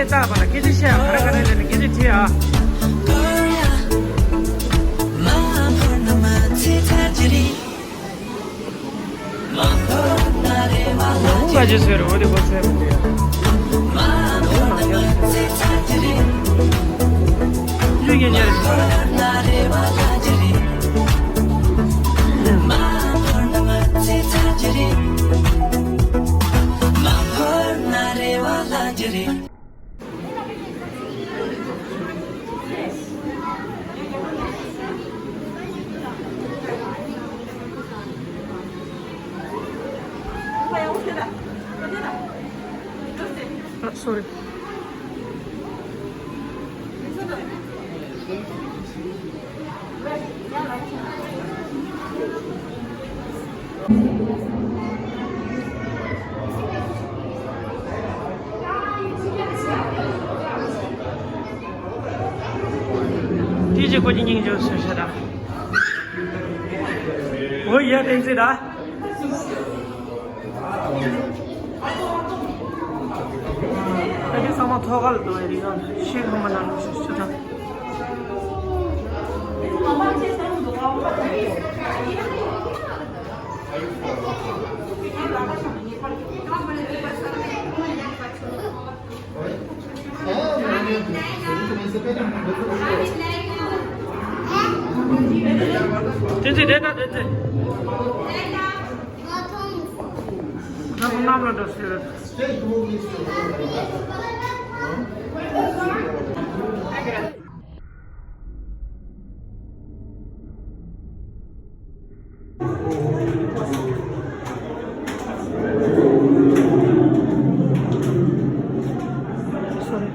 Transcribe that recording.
切大把了，给这些啊，还看那给这些啊。너무 가지세요. 어디 보세요. 이게 sorry. DJ 郭晶晶就是是的，我也得知道。여기 sama 토갈도 이런 시간만 나는 수다. 됐지 됐다 됐지. 나 나만 더 쓰려. Sorry.